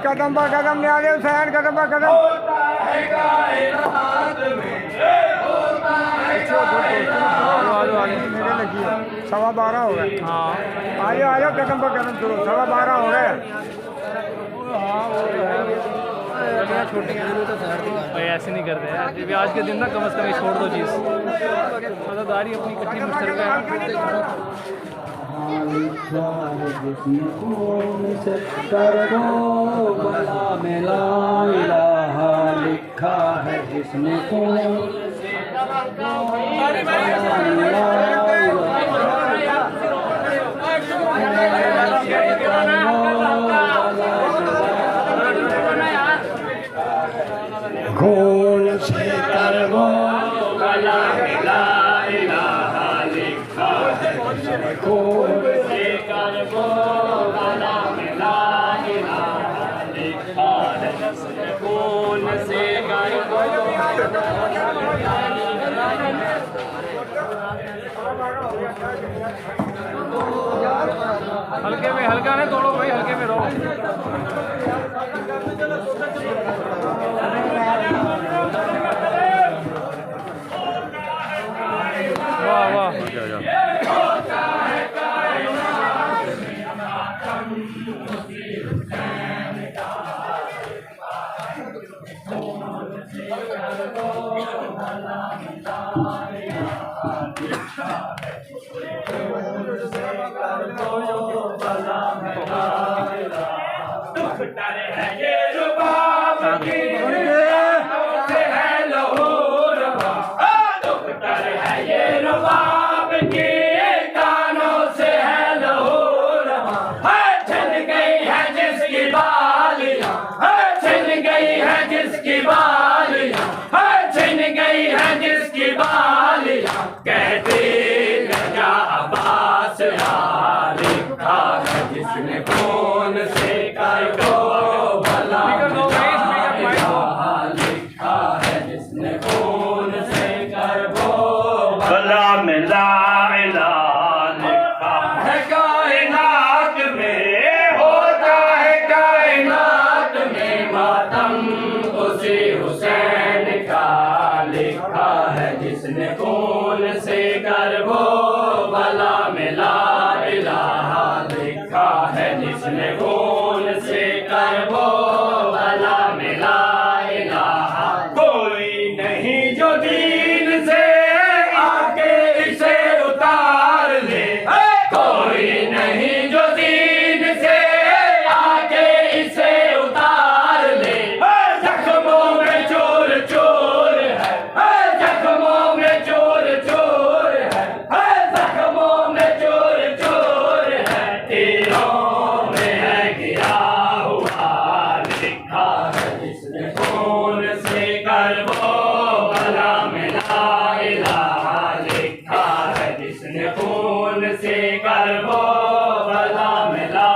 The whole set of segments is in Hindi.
कदम ब कदम न्यारे हुसैन कदम ब कदम। मेरे लगी है 12:15 हो गए। हाँ आ जाओ कदम ब कदम शुरू 12:15 हो गए। छोटी भाई ऐसे नहीं करते यार अभी आज के दिन ना कम से कम छोड़ दो चीज़ मतलब दाढ़ी अपनी कच्ची मच्छर लिखा है जिसने खोल से कर वो गला ला इलाहा लिखा है जिसने खोल से कर वो गला ला इलाहा लिखा है जिसने खोल से कर वो हल्के में हल्का नहीं तोड़ो भाई हल्के में रहो। वाह वाह कहते लगा अब्बास लिखा है जिसने कौन से कर को भला लिखा है जिसने कौन से कर वो भला मिला लिखा है कायनात में होता है कायनात में मातम उसी हुसैन का लिखा है जिसने कौन से कर वो भला मिला इलाहा लिखा है जिसने कौन से कर वो भला मिला इलाहा कोई नहीं जो दीन से आके इसे उतार ले कोई नहीं जो दीन से आके इसे उतार ले जख्मों में चोर चोर है जख्मों में चोर चोर है जख्मों में चोर चोर है तीरों में है गिरा हुआ लिखा है जिसने कौन से कर वो भला मिला इलाहा लिखा है जिसने कौन से कर वो भला मिला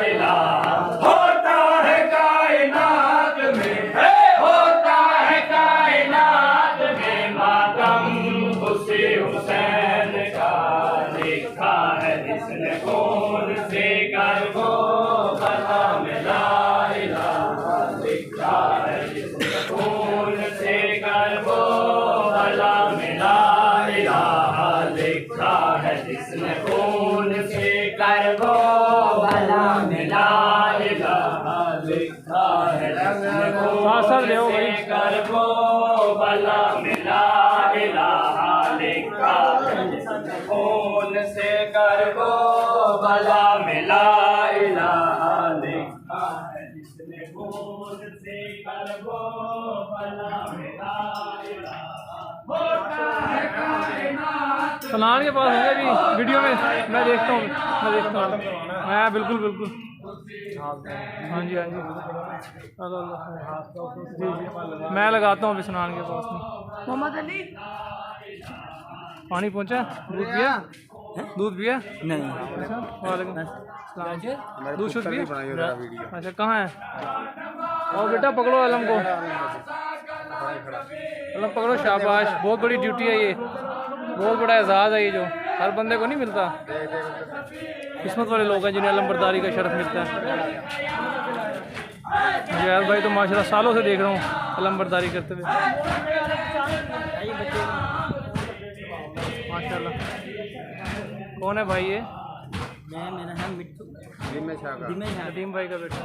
इलाहा होता है कायनात में होता है कायनात में मातम उसी हुसैन का लिखा है जिसने कौन से कर वो भला मिला इलाहा लिखा है जिसने कौन से कर वो भला मिला इलाहा लिखा है जिसने कौन से कर वो भला मिला इलाहा लिखा है जिसने कौन से कर वो भला मिला इलाहा लिखा है जिसने कौन से कर वो भला मिला इलाहा लिखा है जिसने कौन से कर वो भला मिला इलाहा होता है कायनात सनान के पास होंगे अभी वीडियो में मैं देखता हूँ हाँ बिल्कुल बिल्कुल हाँ जी हाँ जी जी मैं लगाता हूँ अभी सनान के पास में। मोहम्मद अली पानी पहुँचा दूध पिया नहीं वालेकुम सलाम दूध शुद्ध पिया अच्छा कहाँ है और बेटा पकड़ो अलम को अलम पकड़ो शाबाश बहुत बड़ी ड्यूटी है ये बहुत बड़ा एजाज़ है ये जो हर बंदे को नहीं मिलता किस्मत वाले लोग हैं जिन्हें अलम बरदारी का शरफ मिलता है। जैद भाई तो माशाल्लाह सालों से देख रहा हूँ अलंबरदारी करते हुए माशाल्लाह। कौन है भाई ये? मेरा नाम मिट्टू नदीम भाई का बेटा।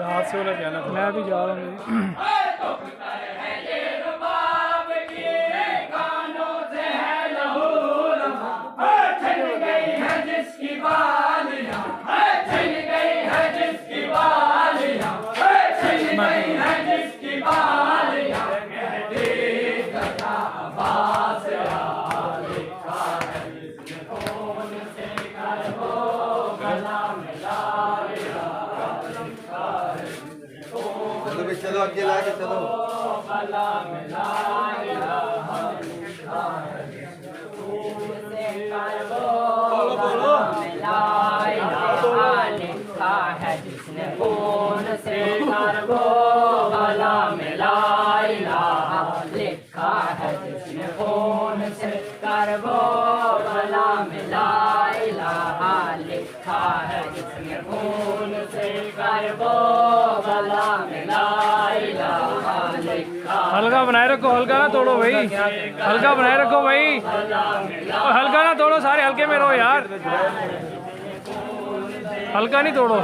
हाथ से वाला जाना था। मैं अभी जा रहा हूँ। चलो आगे लाके चलो। लिखा है जिसने खून से करबो भला मिला लिखा है जिसने खून से करबो भला मिला लिखा है जिसने खून से करबो भला मिला हल्का बनाए रखो, हल्का ना तोड़ो भाई, हल्का बनाए रखो भाई, और हल्का ना तोड़ो, सारे हल्के में रहो यार, हल्का नहीं तोड़ो।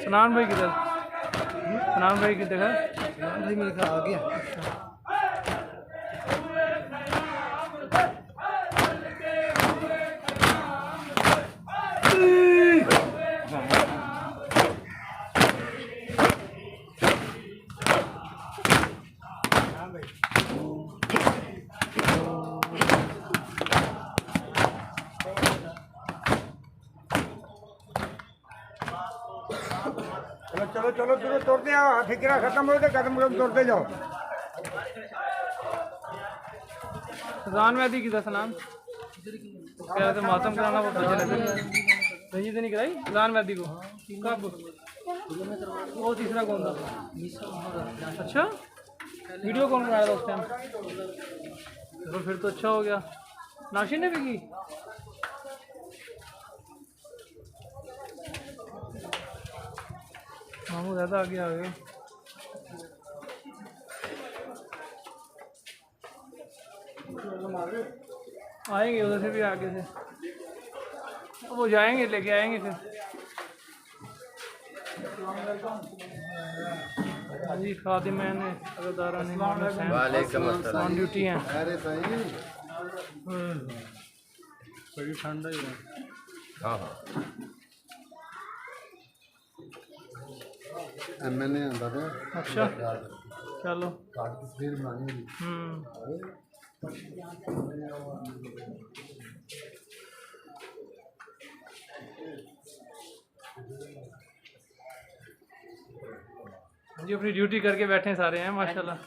सनान भाई किधर? सनान भाई किधर है? भाई मेरे का आ गया। चलो चलो चलो तोड़ते आओ, फिक्रा खत्म हो गए, कदम कदम तोड़ते जाओ। सनान में आती किधर? सनान कह रहे थे मातम कराना, वो बचे रहते रंजी तो नहीं कराई सनान में आती को कब? वो तीसरा कौन था? अच्छा, वीडियो कौन बनाया था उस टाइम? चलो फिर तो अच्छा हो गया। नाशिन ने भी की? मामू ज़्यादा आगे आ गए। आएंगे उधर से भी आगे से, वो जाएंगे लेके आएंगे फिर। जी खादिम ने अदारा ने ऑन ड्यूटी हैं। अरे सही बड़ी ठंडा ही है। हाँ हाँ मैंने दादा। अच्छा चलो कार्ड की तस्वीर बनानी है। जी अपनी ड्यूटी करके बैठे सारे हैं माशाल्लाह,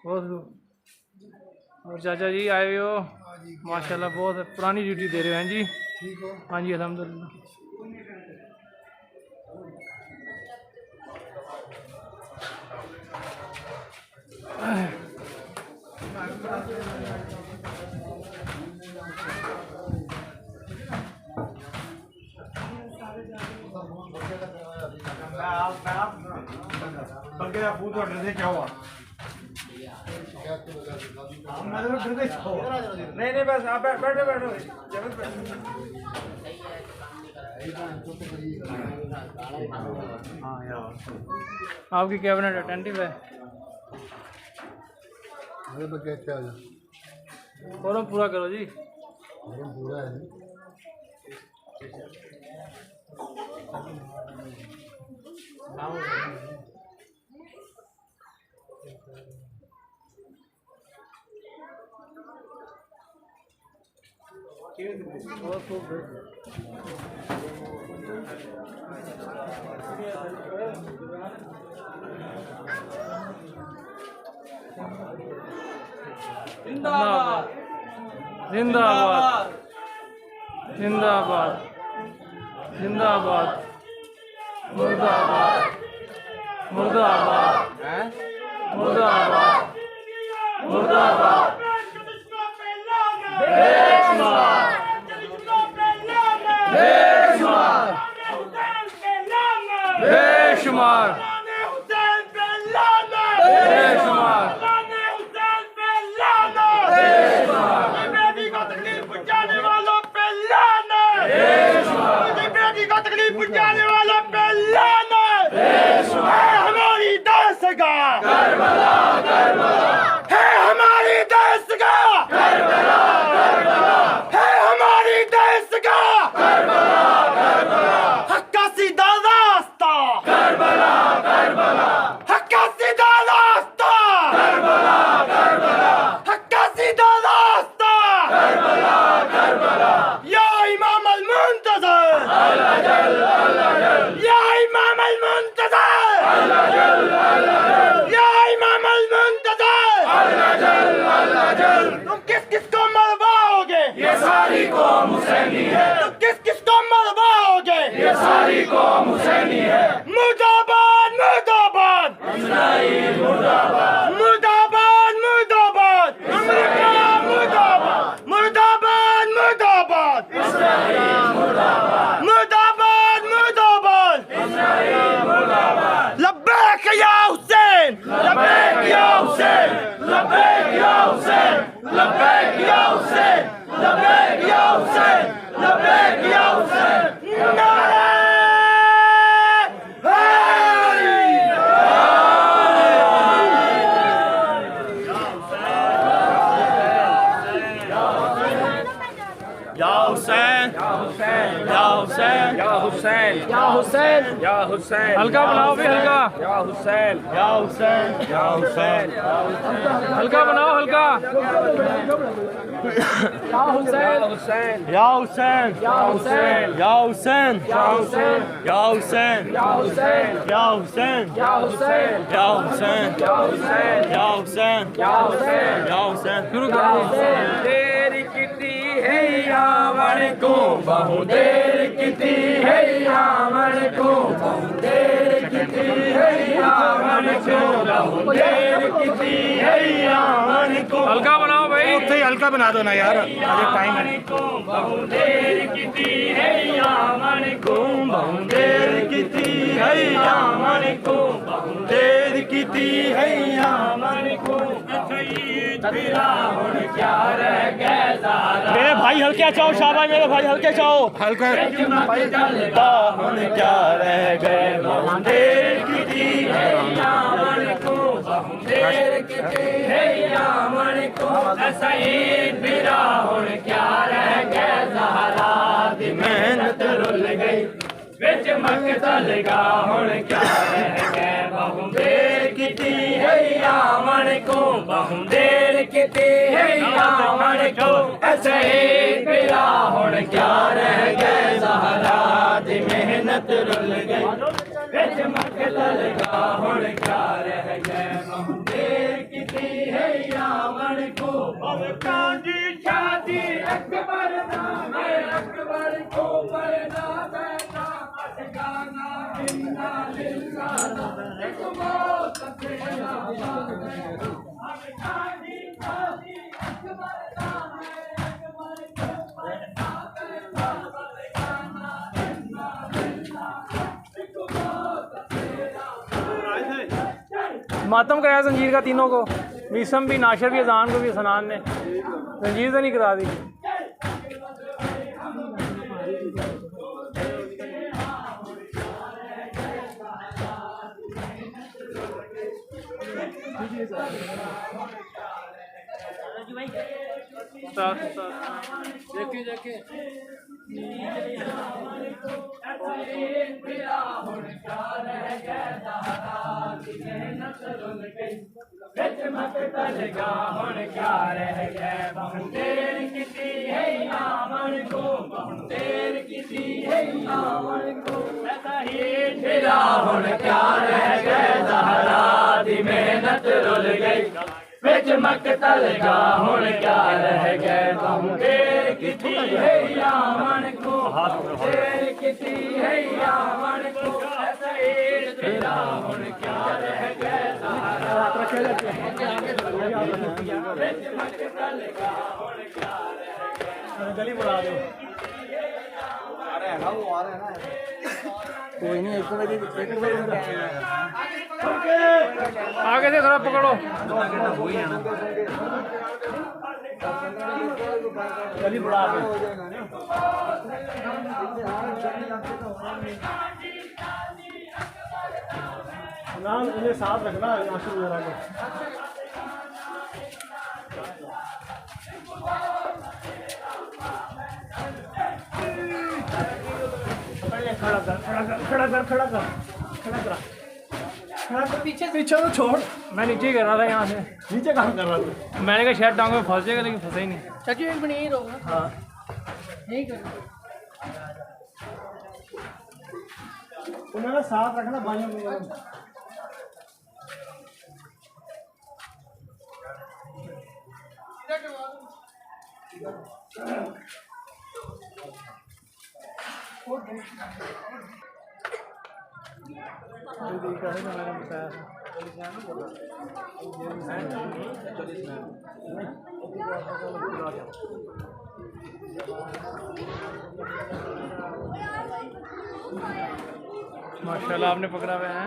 बहुत। और चाचा जी आए हो माशाल्लाह, बहुत पुरानी ड्यूटी दे रहे हो हैं जी। ठीक हो? हाँ जी अल्हम्दुलिल्लाह। क्या हुआ? नहीं नहीं बस आप बैठो बैठो। आपकी कैबिनेट अटेंटिव है। फॉर्म पूरा करो जी। जिंदाबाद जिंदाबाद जिंदाबाद जिंदाबाद मुर्दाबाद मुर्दाबाद मुर्दाबाद मुर्दाबाद बेशुमार बेशुमार बेशुमार बेशुमार जाने वाला पहला हमारी दस्तगाह करबला करबला है हमारी दस्तगाह करबला करबला है हमारी दस्तगाह करबला करबला हक का सीधा रास्ता करबला करबला हक का सीधा रास्ता करबला करबला हक का सीधा रास्ता करबला करबला या इमाम अल-मुंतज़र अल्लाह जल अल्लाह जल या इमाम अल-मुंतज़र अल्लाह जल अल्लाह जल या इमाम अल-मुंतज़र अल्लाह जल अल्लाह जल तुम किस किस को मरवाओगे ये सारी कौम हुसैनी है तुम किस किस को मरवाओगे ये सारी कौम हुसैनी है मुर्दाबाद मुर्दाबाद इस्राईल मुर्दाबाद मुर्दाबाद मुर्दाबाद अमेरिका मुर्दाबाद मुर्दाबाद मुर्दाबाद इस्राईल मुर्दाबाद मुर्दाबाद मुर्दाबाद इस्राईल मुर्दाबाद लब्बैक या हुसैन लब्बैक या हुसैन लब्बैक या हुसैन लब्बैक या हुसैन लब्बैक या हुसैन लब्बैक या हुसैन नारे या हुसैन या हुसैन या हुसैन या हुसैन या हुसैन या हुसैन हल्का बनाओ भी हल्का या हुसैन या हुसैन या हुसैन हल्का बनाओ हल्का या हुसैन या हुसैन या हुसैन या हुसैन या हुसैन या हुसैन या हुसैन या हुसैन या हुसैन या हुसैन या हुसैन या हुसैन या हुसैन या हुसैन शुरू करो देर किती है यावन को बहु देर किती है यावन को बहु देर किती है यावन को बहु देर किती है यावन को हल्का बनाओ भाई हल्का बना दो ना यार, अरे टाइम है। बहु देर किती है यावन को बहु देर किती है यावन को बहु देर किती है यावन को क्या रह गया मेरे भाई हल्के चाओ शाबाश मेरे भाई हल्के चाओ हल्का क्या रह गए बहु देर किती है यावन को बहु देर किती है यावन को सईद बिरा क्या रह गए ज़हरा दी मेहनत रुल गई बिच मक्ता लगा क्या रह गए बहु देर किती है यावन को बहु देर किती है यावन को सईद बिरा क्या रह गए ज़हरा दी मेहनत रुल गई बिच मक्ता लगा क्या रह गए बहु देर किती है यावन को कांजी शादी अकबर नाम है अकबर को पर्दा बैठा गाना बिन्ना लिल्लाह एक मौत से आबाद है कांजी शादी अकबर नाम है अकबर को पर्दा बैठा गाना बिन्ना लिल्लाह एक मौत से आबाद। मातम कराया जंजीर का तीनों को, मीसम भी, नाशर भी, अजान को भी, सनान ने जंजीर तो नहीं करा दी। देखिए देखिए मेहनत रुल गई बिच मकतल गा हुण क्या रह गए तुम देर किती है यामन को देर किती है यामन को ऐसा एक तेरा हुण क्या रह गए सहारा बिच मकतल गा हुण क्या रह गए गली बढ़ा दो कोई नहीं एक बजे आगे से थोड़ा पकड़ो गली बढ़ा दो नाम इन्हें साथ रखना आंसू वगैरह को पीछे पीछे तो छोड़ मैं नीचे ही कर रहा था यहाँ से नीचे कहाँ कर रहा तू मैंने कहा शायद टांग में फंस जाएगा लेकिन फंसा ही नहीं चक्की एक बनी रहो हाँ यही कर उन्होंने साथ रखना भाइयों को माशाल्लाह आपने पकड़ा हुआ है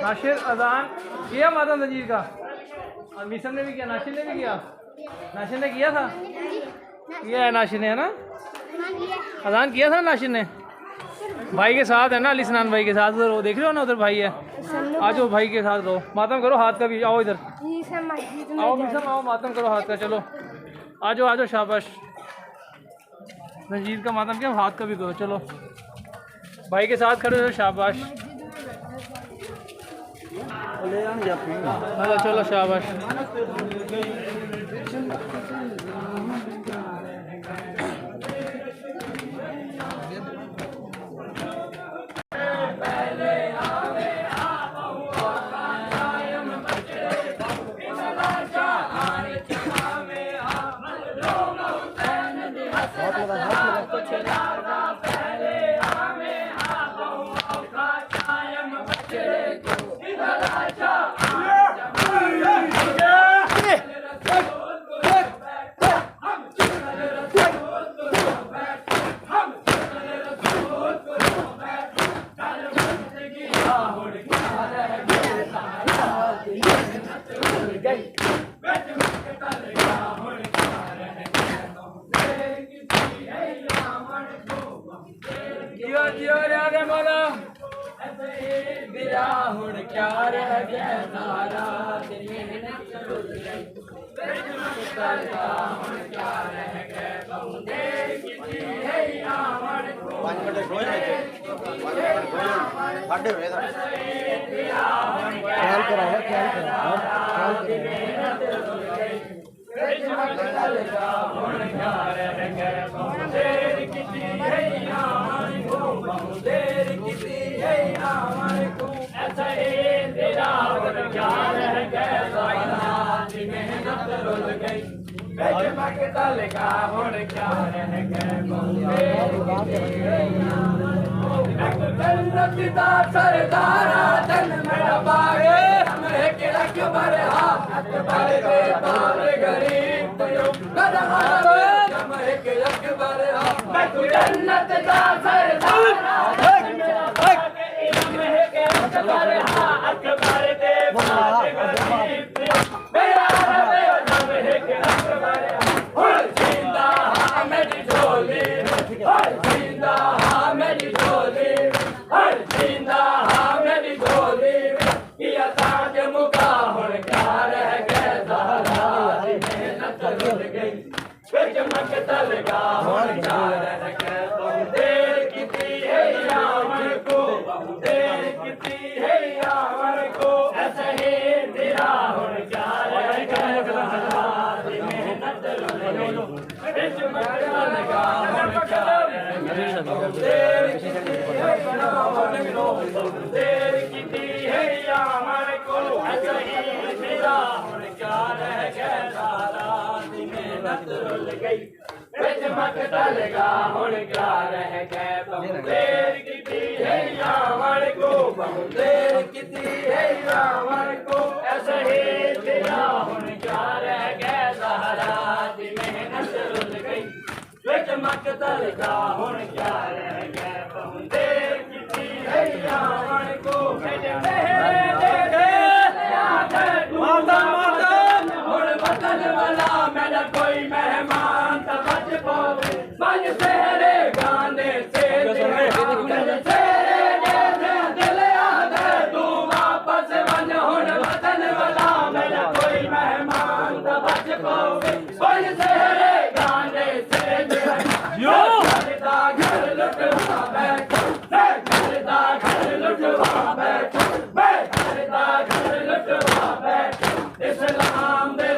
नाशिर अजान किया माता नजीर का और मिशन ने भी किया नाशिर ने भी किया नाशिर ने किया था किया है नाशिर ने है ना अजान किया था नाशिर ने भाई के साथ है ना अली सनान भाई के साथ उधर वो देख रहे हो ना उधर भाई है आ जाओ भाई के साथ रहो मातम करो हाथ का भी आओ इधर आओ मिशन आओ मातम करो हाथ का चलो आ जाओ शाबाश नजीर का मातम क्या हाथ का भी करो चलो भाई के साथ खड़े हो शाबाश चलो शाबाश देर किती है यावर को ऐसा ही तेरा हुण क्या रह गया मेहनत बिच मगरा लगा हुण क्या रह गया देर किती है यावर को देर किती है यावर को ऐसा ही तेरा हुण क्या रह गया सारा मेहनत रुल गई बिच मगरा लगा हुण क्या रह गया बहुत देर किती है यावर को बहुत देर किती है यावर को ऐसा ही तेरा हुण क्या रह गया सहारा दी मेहनत रुल गई बिच मगरा लगा हुण क्या रह गया बहुत देर किती है यावर को हुण वतन वाला मेरा कोई मेहमान तो बच पावे बज सेहरे गाने से दिल आदे तू वापस वन हुण वतन वाला मेरा कोई मेहमान तो बच पावे बज सेहरे गाने से घर लुटवा बैठ घर लुटवा बैठ घर लुटवा बैठ इस्लाम दे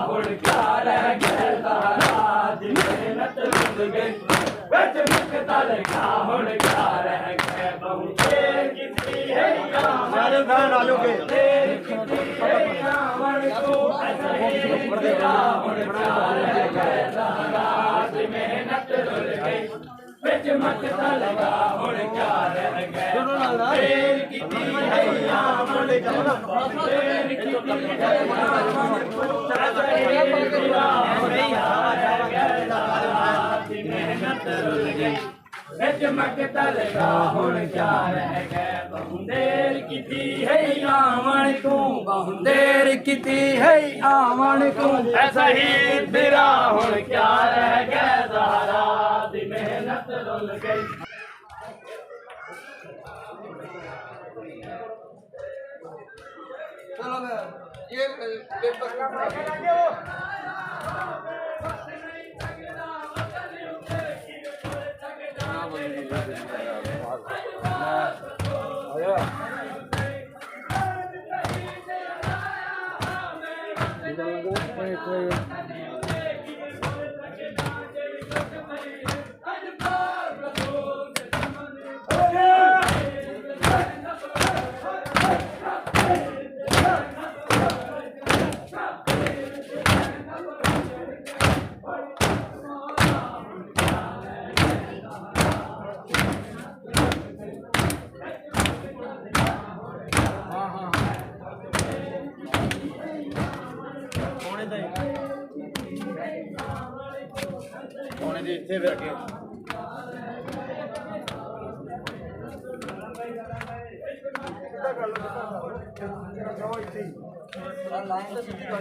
हुण क्या रह गया सहारा दी मेहनत रुल गई बिच मगरा लगा हुण क्या रह गया बहुत देर किती है यावर देर किती है यावर को ऐसा ही तेरा हुण क्या रह गया सहारा दी मेहनत रुल गई बिच मगरा लगा हुण क्या रह गया देर किती है यावर को देर किती है यावर को ऐसा ही तेरा हुण क्या रह गया सहारा दी मेहनत रुल गई बिच मगरा लगा हुण क्या रह गया बहुत देर किती है आवन को बहुत देर किती है आवन को ऐसा ही तेरा हुण क्या रह गया सहारा दी मेहनत रुल गई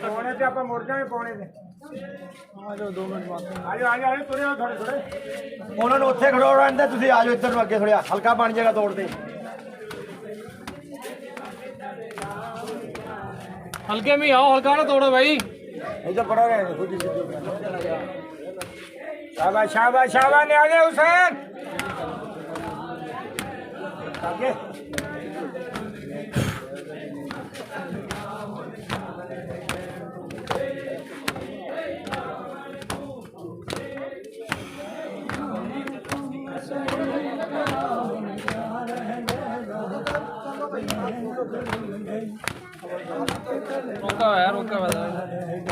ਪੌਣੇ ਤੇ ਆਪਾਂ ਮੁੜ ਜਾਵਾਂਗੇ ਪੌਣੇ ਤੇ ਆ ਜਾਓ 2 ਮਿੰਟ ਬਾਅਦ ਆ ਜਾਓ ਤੁਰੇ ਆਓ ਥੋੜੇ ਥੋੜੇ ਉਹਨਾਂ ਨੂੰ ਉੱਥੇ ਖੜੋ ਰਹਿੰਦੇ ਤੁਸੀਂ ਆ ਜਾਓ ਇੱਧਰ ਨੂੰ ਅੱਗੇ ਥੋੜ੍ਹਾ ਹਲਕਾ ਬਣ ਜਾਏਗਾ ਦੌੜ ਤੇ हल्के में आओ हल्का ना तोड़ो भाई ਇੱਧਰ ਪੜਾ ਰਹੇ ਨੇ ਖੁਦ ਸਿੱਧੀ शाबाश शाबाश शाबाश ने आगे हुसैन आगे रोका है रोका है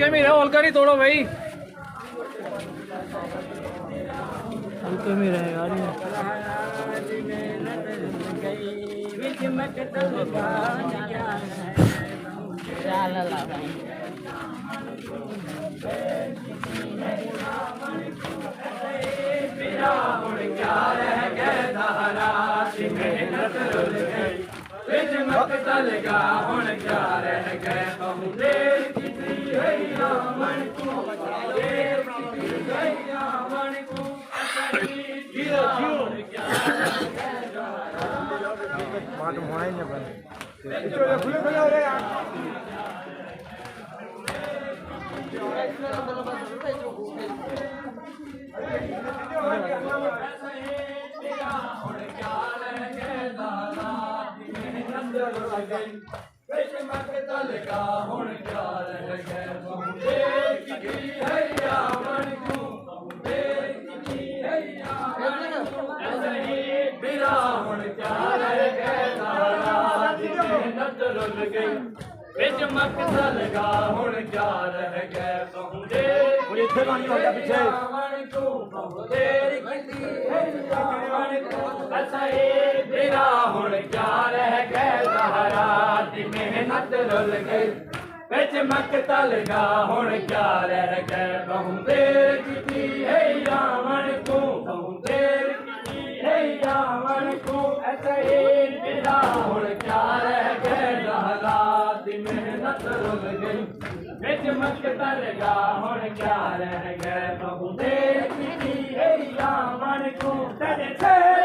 हल्के में रहो, हल्का नहीं तोड़ो भाई, हल्के में रहे यार ये। ਇੱਥੇ ਪਾਣੀ ਹੋ ਗਿਆ ਪਿੱਛੇ ਹੁਣ ਕਿਆ ਰਹਿ ਗਿਆ ਜ਼ਹਰਾ ਦੀ ਮਿਹਨਤ ਰੁੱਲ ਗਈ ਵਿੱਚ ਮਕਤਾ ਲਗਾ ਹੁਣ ਕਿਆ ਰਹਿ ਗਿਆ ਬਹੁਤ ਦੇਰ ਕੀਤੀ ਹੈ ਰਾਵਣ ਕੋ ਬਹੁਤ ਦੇਰ ਕੀਤੀ ਹੈ ਰਾਵਣ ਕੋ ਐਸਾ ਹੀ ਮੇਰਾ ਹੁਣ ਕਿਆ ਰਹਿ ਗਿਆ ਜ਼ਹਰਾ ਦੀ ਮਿਹਨਤ ਰੁੱਲ ਗਈ ਵਿੱਚ ਮਕਤਾ ਲਗਾ ਹੁਣ ਕਿਆ ਰਹਿ ਗਿਆ ਬਹੁਤ ਦੇਰ ਕੀਤੀ ਹੈ ਰਾਵਣ ਕੋ ਤੇਰੇ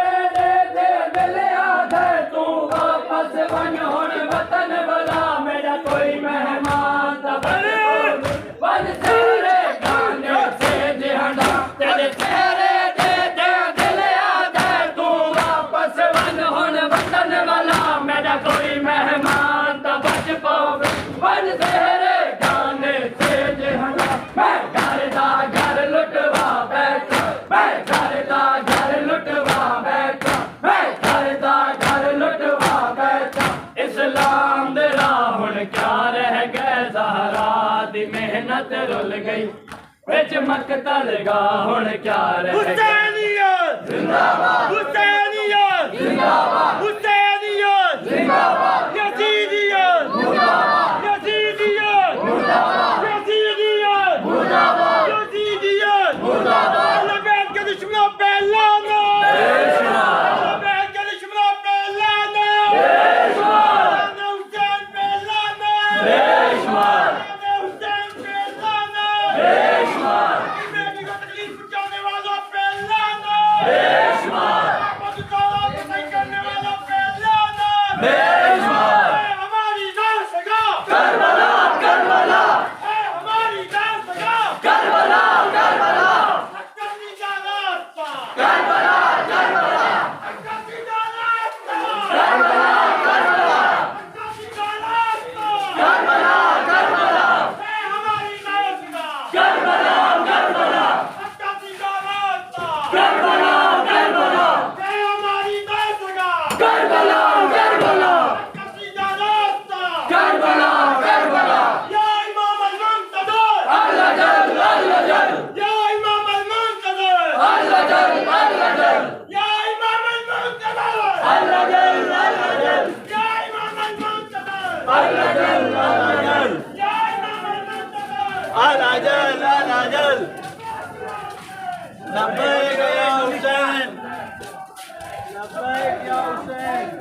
ਤੂੰ ਵਾਪਸ ਬਣ ਹੁਣ ਵਤਨ ਵਾਲਾ ਮੇਰਾ ਕੋਈ ਮਹਿਮਾਨ ਤਾਂ ਬਣ ਤੇਰੇ ਗਾਨੇ ਸੇ ਜਹੜਾ ਤੇਰੇ ਤੇਰੇ ਦੇ ਦਿਲ ਆਦਾ ਤੂੰ ਵਾਪਸ ਬਣ ਹੁਣ ਵਤਨ ਵਾਲਾ ਮੇਰਾ ਕੋਈ ਮਹਿਮਾਨ ਤਾਂ ਬਚ ਪਾਵੇ ਬਣ ਤੇਰੇ ਗਾਨੇ ਸੇ ਜਹੜਾ ਮੈਂ ਘਰ ਦਾ ਘਰ ਲੁੱਟਵਾ ਬੈਠਾ ਮੈਂ ਘਰ ਦਾ ਘਰ ਲੁੱਟਵਾ ਬੈਠਾ इस्लाम दे राह हुण क्या रह गए ज़हरा दी मेहनत रुल गई विच मकता लगा हुण क्या रह गए हुसैनियत जिंदाबाद हुसैनियत जिंदाबाद हुसैनियत जिंदाबाद यजीदियत मुर्दाबाद यजीदियत मुर्दाबाद यजीदियत मुर्दाबाद यजीदियत मुर्दाबाद लबैक के दुश्मनों पे लानत लबैक के दुश्मनों पे लानत लब्बैक या हुसैन लब्बैक या हुसैन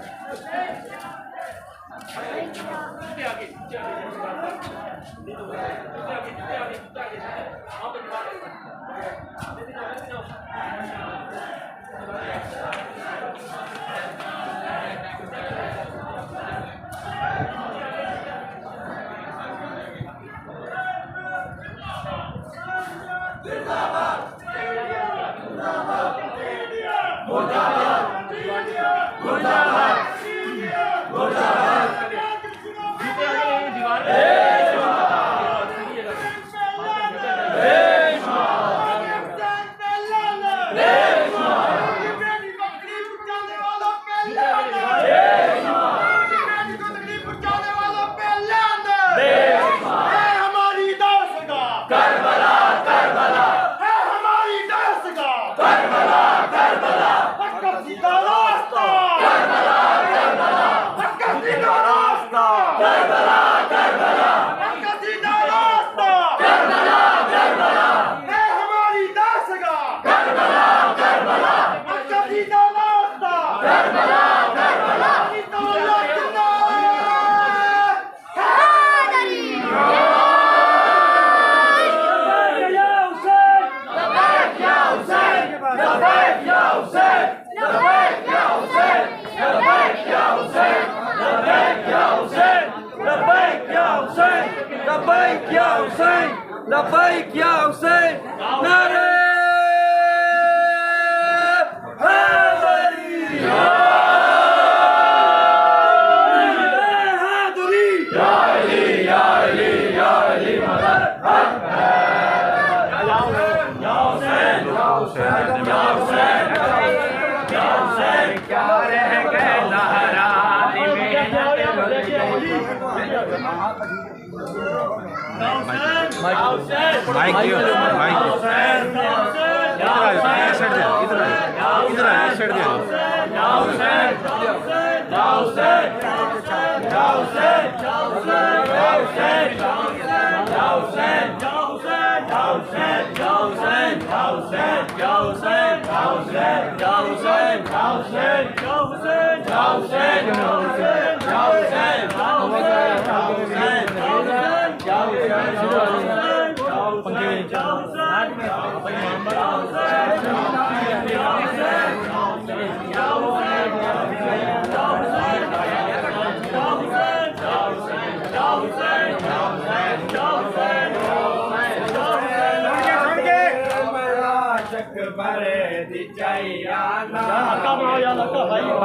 भाई क्या हुसैन नारे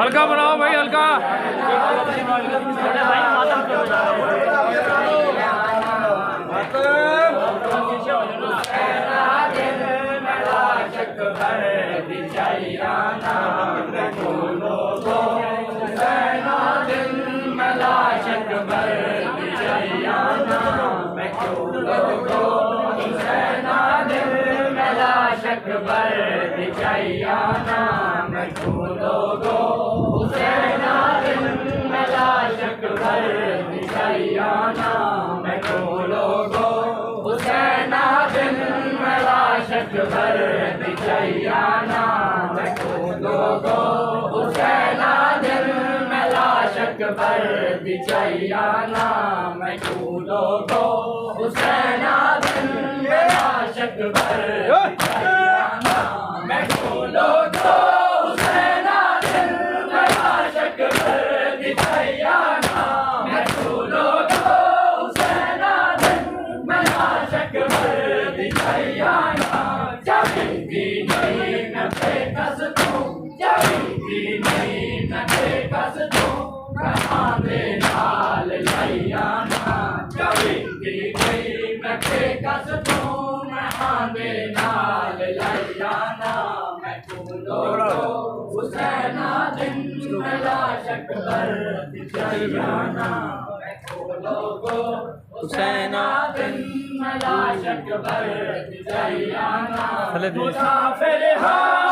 हल्का बनाओ भाई हल्का।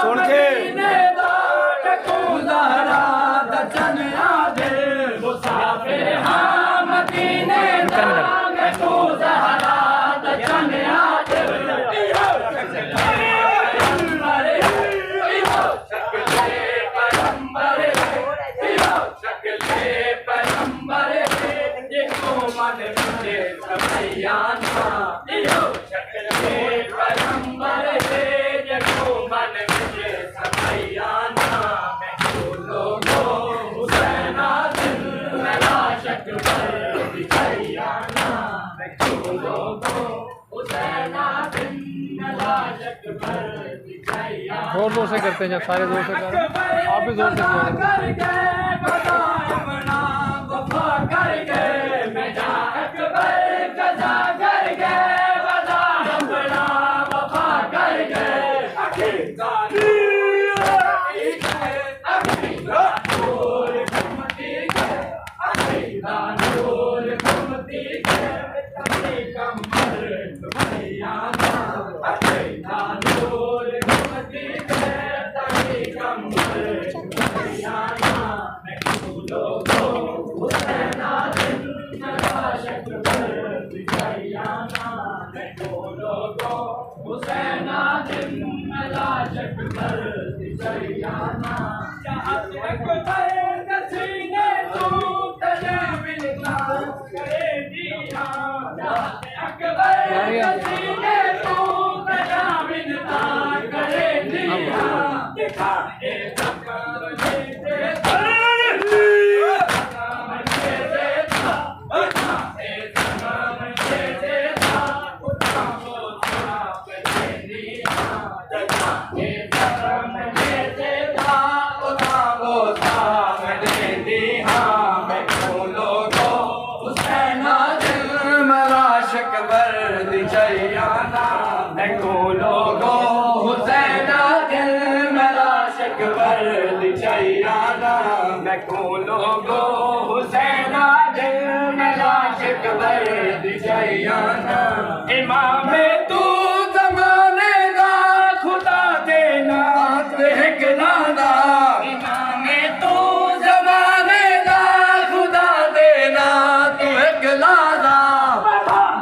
सुन के जोर जोर से करते हैं, जब सारे जोर से करें आप भी जोर से इमाम तू ज़माने दा खुदा देना कहलाना इमाम तू ज़माने दा खुदा देना तू कहलाना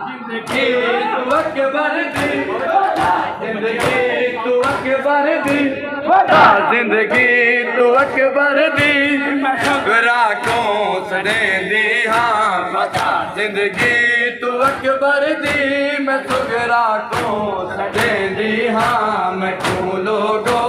जिंदगी तू अकबर दी जिंदगी तू अकबर दी जिंदगी तू अकबर दी राखों सड़े दी हाँ पता जिंदगी तू अकबर दी मैं सुगरा को सड़े दी हाँ मैं तू लोगो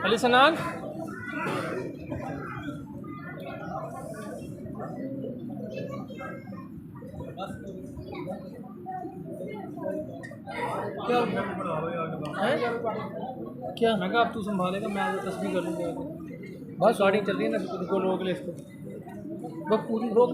अली सनान क्या मैं कहा अब तू संभालेगा मैं तस्वीर कर लूँगा बस गाड़ी चल रही है ना, रोक ले इसको बस पूरी रोक